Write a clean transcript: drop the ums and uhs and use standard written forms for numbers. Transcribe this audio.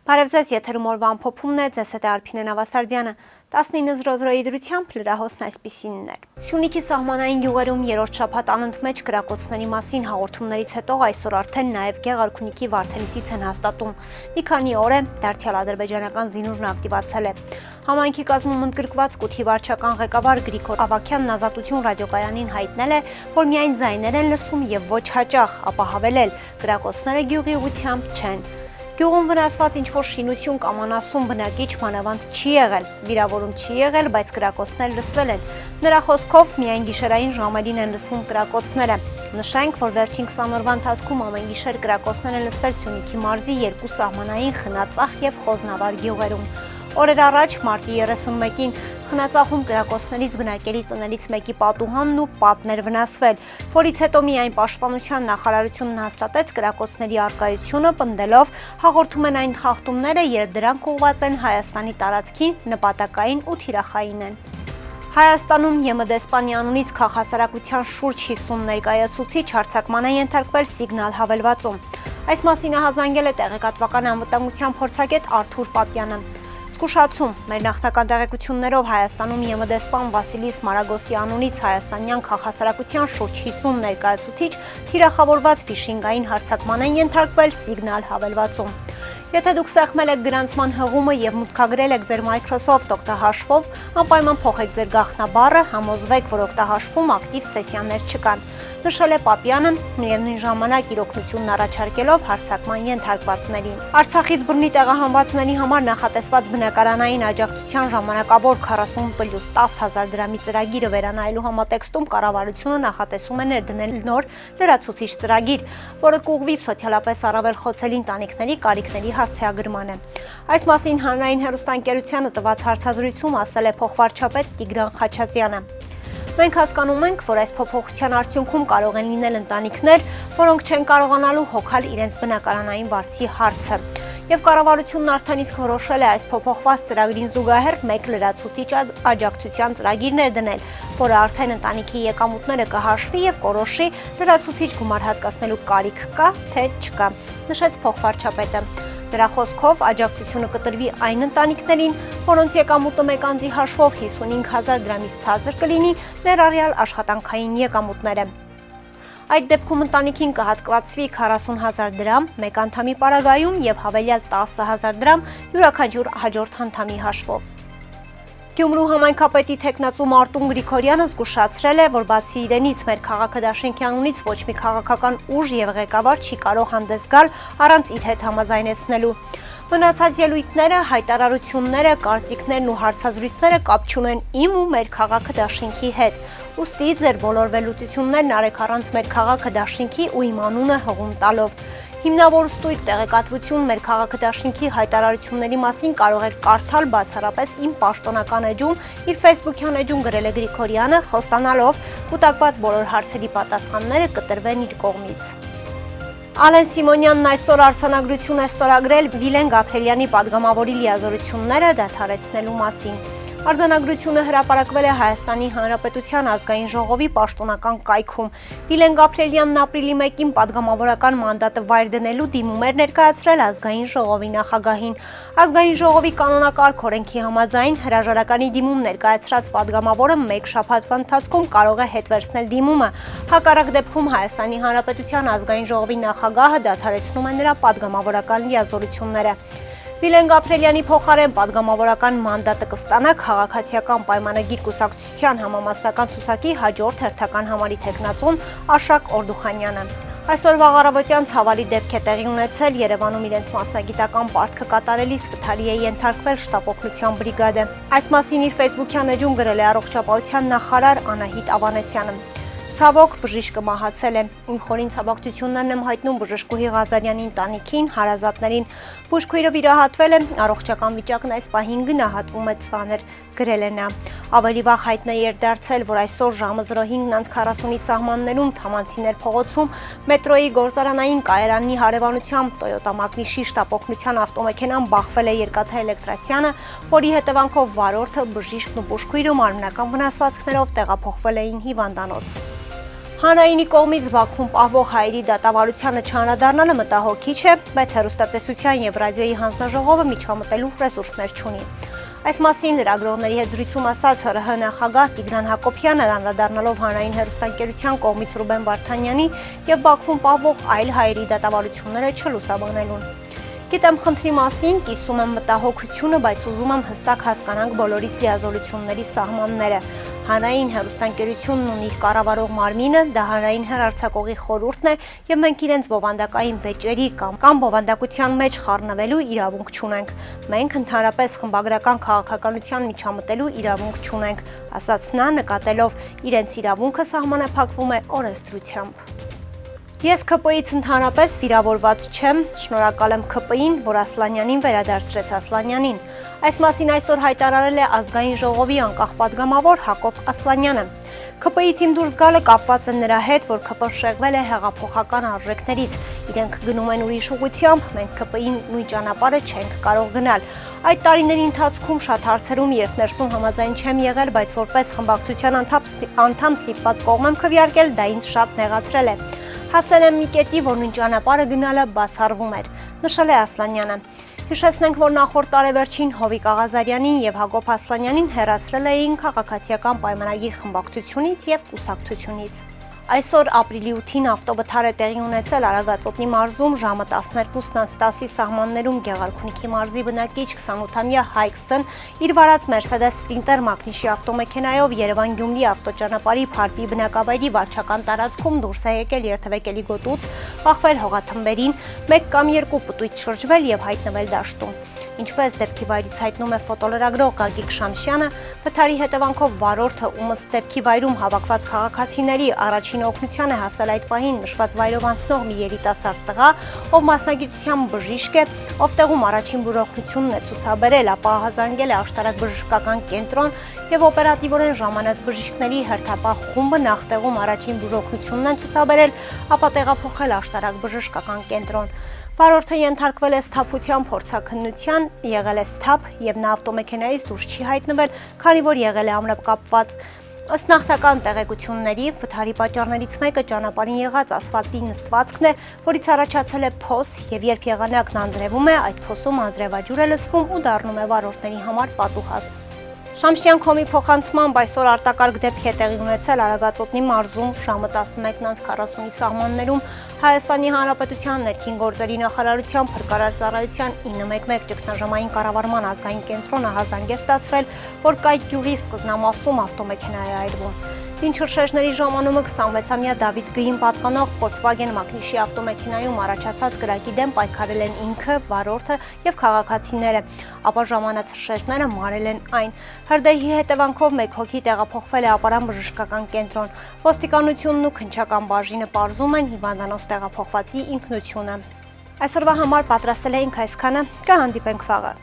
Բարև ձեզ, եթերում օրվա ամփոփումն է, ձեզ հետ է Արփինե Նավասարդյանը։ 19:00 դրությամբ լրահոսն այսպիսինն էր։ Սյունիքի սահմանային գյուղերում երրորդ շաբաթ անընդմեջ կրակոցների մասին հաղորդումներից հետո այսօր արդեն նաև Գեղարքունիքի Վարդենիսից են հաստատում։ Մի քանի օր է դարձյալ ադրբեջանական զինուժն ակտիվացել է։ Համայնքի կազմում ընդգրկված Կութի վարչական ղեկավար Գրիգոր Ավագյանն Ազատություն ռադիոկայանին հայտնել է, որ միայն ձայներ են լսում եւ ոչ հաճախ, ապա հավելել՝ կրակոցները գյուղի ուղղությամբ չեն։ Գյուղում վնասված ինչ-որ շինություն կամ անասուն բնակիչ մանավանդ չի եղել, վիրավորում չի եղել, բայց կրակոցներ լսվել են։ Նրա խոսքով միայն գիշերային ժամերին են լսվում կրակոցները։ Նշենք, որ վերջին 20 օրվա ընթացքում ամեն գիշեր կրակոցներ են լսվել Սյունիքի մարզի երկու սահմանային Խնածախ եւ Խոզնավար գյուղերում։ Օրեր առաջ մարտի 31-ին Խնածախում կրակոցներից բնակելի տներից մեկի պատուհանն ու պատն էր վնասվել, որից հետո միայն Պաշտպանության նախարարությունն հաստատեց կրակոցների առկայությունը, պնդելով հաղորդում են այն խախտումները, երբ դրանք ուղղված են Հայաստանի տարածքին, նպատակային ու թիրախային են։ Հայաստանում ԵՄԴ Սպանի անունից քաղաքասարակության շուրջ 50 ներկայացուցիչ հարձակման է ենթարկվել Սիգնալ հավելվածում։ Այս մասին ահազանգել է տեղեկատվական անվտանգության փորձագետ Արթուր Պապյանը։ Զգուշացում, մեր նախնական տեղեկություններով Հայաստանում ԵՄԴ Սպան Վասիլիս Մարագոսի անունից հայաստանյան քաղաքասարակության շուրջ 50 ներկայացուցիչ թիրախավորված ֆիշինգային հարձակման են ենթարկվել Սիգնալ հավելվածում։ Եթե դուք սեղմել եք գրանցման հղումը եւ մուտքագրել եք ձեր Microsoft օգտահաշվով, անպայման փոխեք ձեր գաղտնաբառը, համոզվեք, որ օգտահաշվում ակտիվ սեսիաներ չկան։ Նշել է Պապյանը, միևնույն ժամանակ իր օգնությունն առաջարկելով հարձակման ենթարկվածներին։ Արցախից բռնի տեղահանվածների համար նախատեսված բնակարանային աջակցության ժամանակավոր 40+10,000 դրամի ծրագիրը վերանայելու համատեքստում կառավարությունը նախատեսում է ներդնել նոր լրացուցիչ ծրագիր, որը կուղղվի սոցիալապես առավել խոցելի ընտանիքների կարիքների հասցեագրմանը։ Այս մասին հանրային հեռուստաընկերությանը տված հարցազրույցում ասել է փոխվարչապետ Տիգրան Խաչատրյանը։ Մենք հասկանում ենք, որ այս փոփոխության արդյունքում կարող են լինել ընտանիքներ, որոնք չեն կարողանալու հոգալ իրենց բնակարանային վարձի հարցը։ Եվ կառավարությունն արդեն իսկ որոշել է այս փոփոխված ծրագրին զուգահեռ մեկ լրացուցիչ աջակցության ծրագիր ներդնել, որը արդեն ընտանիքի եկամուտները կհաշվի եւ կորոշի լրացուցիչ գումար հատկացնելու կարիք կա, թե չկա, նշեց փոխվարչապետը։ Նրա խոսքով աջակցությունը կտրվի այն ընտանիքներին, որոնց եկամուտը մեկ անձի հաշվով 55,000 դրամից ցածր կլինի, ներառյալ աշխատանքային եկամուտները։ Այդ դեպքում ընտանիքին կհատկացվի 40,000 դրամ մեկ անդամի պարագայում եւ հավելյալ 10,000 դրամ յուրաքանչյուր հաջորդ անդամի հաշվով։ Գյումրու համայնքապետի թեկնածու Մարտուն Գրիգորյանը զգուշացրել է, որ բացի իրենից մեր քաղաքը Դաշնքյանունից ոչ մի քաղաքական ուժ եւ ղեկավար չի կարող հանդես գալ առանց իր հետ համաձայնեցնելու։ Մնացած ելույթները, հայտարարությունները, կարծիքներն ու հարցազրույցները կապ չունեն իմ ու մեր քաղաքը Դաշնքի հետ։ Ուստի ձեր բոլոր վերլուծություններն արեք առանց մեր քաղաքը Դաշնքի ու իմ անունը հղում տալով։ Հիմնավոր ստույգ տեղեկատվություն մեր քաղաքը Դաշնքի հայտարարությունների մասին կարող եք կարդալ բացառապես իմ պաշտոնական էջում, իր Facebook-յան էջում գրել է Գրիգորյանը, խոստանալով կուտակված բոլոր հարցերի պատասխանները կտրվեն իր կողմից։ Ալեն Սիմոնյանն այսօր արձանագրություն է ստորագրել Վիլեն Գաբրելյանի падգամավորի լիազորությունները դադարեցնելու մասին։ Արձանագրությունը հրապարակվել է Հայաստանի Հանրապետության ազգային ժողովի պաշտոնական կայքում։ Վիլեն Գաբրելյանն ապրիլի 1-ին падգամավորական մանդատը վայր դնելու դիմում էր ներկայացրել ազգային ժողովի նախագահին։ Ազգային ժողովի կանոնակարգ օրենքի համաձայն հրաժարականի դիմում ներկայացրած падգամավորը մեկ շաբաթվա ընթացքում կարող է հետ վերցնել դիմումը։ Հակառակ դեպքում Հայաստանի Հանրապետության ազգային ժողովի նախագահը դադարեցնում է նրա падգամավորական լիազորությունները։ Վիլեն Գաբրելյանի փոխարեն падգամավորական մանդատը կստանա քաղաքացիական պայմանագիր կուսակցության համամասնական ցուցակի հաջորդ հերթական համարի թեկնածուն Աշակ Օրդուխանյանը։ Այսօր առավոտյան ցավալի դեպք է տեղի ունեցել Երևանում իրենց մասնագիտական պարտքը կատարելիս վթարի է ենթարկվել շտապօգնության բրիգադը։ Այս մասին իր Facebook-յան էջում գրել է առողջապահության նախարար Անահիտ Ավանեսյանը։ Ցավոք բժիշկը մահացել է։ Իմ խորին ցավակցություններն եմ հայտնում բժշկուհի Ղազարյանի ընտանիքին, հարազատներին։ Բուժքույրը վիրահատվել է, առողջական վիճակն այս պահին գնահատվում է ծանր, գրել է նա։ Ավելի վաղ հայտնի էր դարձել, որ այսօր ժամը 05:40-ի սահմաններում Թամանցիներ փողոցում մետրոյի գործարանային կայարանի հարևանությամբ Toyota Magnishi շտապօգնության ավտոմեքենան բախվել է Երկաթա Էլեկտրասյանը, որի հետևանքով վարորդը, բժիշկն ու բուժքույրը մարմնական վնասվածքներով տեղափոխվել էին հիվանդանոց։ Հանրայինի կողմից Բաքվում պահվող հայերի դատավարությանը չանդրադառնալը մտահոգիչ է, բայց հեռուստատեսության եւ ռադիոյի հանձնաժողովը միջամտելու ռեսուրսներ չունի։ Այս մասին լրագրողների հետ զրույցում ասաց ՀՌՀ նախագահ Տիգրան Հակոբյանը, անդրադառնալով հանրային հեռուստաընկերության կողմից Ռուբեն Վարդանյանի եւ Բաքվում պահվող այլ հայերի դատավարությունները չլուսաբանելուն։ Գիտեմ խնդրի մասին, կիսում եմ մտահոգությունը, բայց ուզում եմ հստակ հասկանանք բոլորիս լիազորությունների սահմանները։ Հանրային հեռուստաընկերությունն ունի իր կառավարող մարմինը, դա հանրային հեռարձակողի խորհուրդն է եւ մենք իրենց բովանդակային վեճերի կամ բովանդակության մեջ խառնվելու իրավունք չունենք։ Մենք ընդհանրապես խմբագրական քաղաքականության միջամտելու իրավունք չունենք, ասաց նա, նկատելով իրենց իրավունքը սահմանափակվում է օրենսդրությամբ։ Ես ՔՊ-ից ընդհանրապես վիրավորված չեմ, շնորհակալ եմ ՔՊ-ին, որ Ասլանյանին վերադարձրեց Ասլանյանին։ Այս մասին այսօր հայտարարել է ազգային ժողովի անկախ падգամավոր Հակոբ Ասլանյանը։ ՔՊ-ից իմ դուրս գալը կապված է նրա հետ, որ ՔՊ-ն շեղվել է հեղափոխական արժեքներից։ Իրենք գնում են ուրիշ ուղղությամբ, մենք ՔՊ-ին նույն ճանապարհը չենք կարող գնալ։ Այդ տարիների ընթացքում շատ հարցերում երբ ներսում համաձայն չեմ եղել, բայց որպես խմբակցության անդամ ստիպված կողմ եմ քվեարկել, դա ինձ շատ նեղացրել է։ Հասել եմ մի կետի, որ նույն ճանապարհը գնալը բացառվում էր, նշել է Ասլանյանը։ Հիշեցնենք, որ նախորդ տարեվերջին Հովիկ Աղազարյանին եւ Հակոբ Ասլանյանին հեռացրել էին քաղաքացիական պայմանագիր խմբակցությունից եւ կուսակցությունից։ Այսօր ապրիլի 8-ին ավտովթար է տեղի ունեցել Արագածոտնի մարզում ժամը 12:10-ի սահմաններում Գեղարքունիքի մարզի բնակիչ 28-ամյա Հայքսն իր վարած Mercedes Sprinter մակնիշի ավտոմեքենայով Երևան-Գյումրի ավտոճանապարհի Փարպի բնակավայրի վարչական տարածքում դուրս է եկել երթևեկելի գոտուց, բախվել հողաթմբերին, 1 կամ 2 պտույտ շրջվել եւ հայտնվել դաշտում։ Ինչպես դեպքի վայրից հայտնում է ֆոտոլրագրող Գագիկ Շամշյանը, վթարի հետևանքով վարորդը, ումս դեպքի վայրում հավաքված քաղաքացիների առաջին օգնության է հասել այդ պահին նշված վայրով անցնող մի երիտասարդ տղա, ով մասնագիտությամբ բժիշկ է, ով տեղում առաջին բուժօգնությունն է ցուցաբերել, ապա հազանգել է աշտարակ բժշկական կենտրոն եւ օպերատիվորեն ժամանած բժիշկների հերթապահ խումբը նախ տեղում առաջին բուժօգնությունն են ցուցաբերել, ապա տեղափոխել աշտարակ բժշկական կենտրոն։ Վարորդը ենթարկվել է սթափության փորձաքննության, եղել է սթափ եւ նա ավտոմեքենայից դուրս չի հայտնվել, քանի որ եղել է ամրապկապված։ Ըստ նախնական տեղեկությունների, վթարի պատճառներից մեկը ճանապարհին եղած ասֆալտի նստվածքն է, որից առաջացել է փոս եւ երբ եղանակն անձրևում է, այդ փոսում անձրևաջուր է լցվում ու դառնում է վարորդների համար պատուհաս։ Շամշյան կոմի փոխանցմամբ այսօր արտակարգ դեպք է տեղի ունեցել Արագածոտնի մարզում ժամը 11:40-ի սահմաններում Հայաստանի Հանրապետության ներքին գործերի նախարարության փրկարար ծառայության 911 ճգնաժամային կառավարման ազգային կենտրոնը հազանգ է ստացվել, որ Կայք գյուղի սկզբնամասում ավտոմեքենա է այրվում։ Մինչ հրշեջների ժամանումը 26-ամյա Դավիթ Գ-ին պատկանող Volkswagen մակնիշի ավտոմեքենայում առաջացած կրակի դեմ պայքարել են ինքը, վարորդը եւ քաղաքացիները, ապա ժամանած հրշեջները մարել են այն։ Հրդեհի հետևանքով 1 հոգի տեղափոխվել է ապարան բժշկական կենտրոն։ Ոստիկանությունն ու քննչական բաժինը պարզում են հիվանդանոց տեղափոխվածի ինքնությունը։ Այսօրվա համար պատրաստել էինք այսքանը, կհանդիպենք վաղը։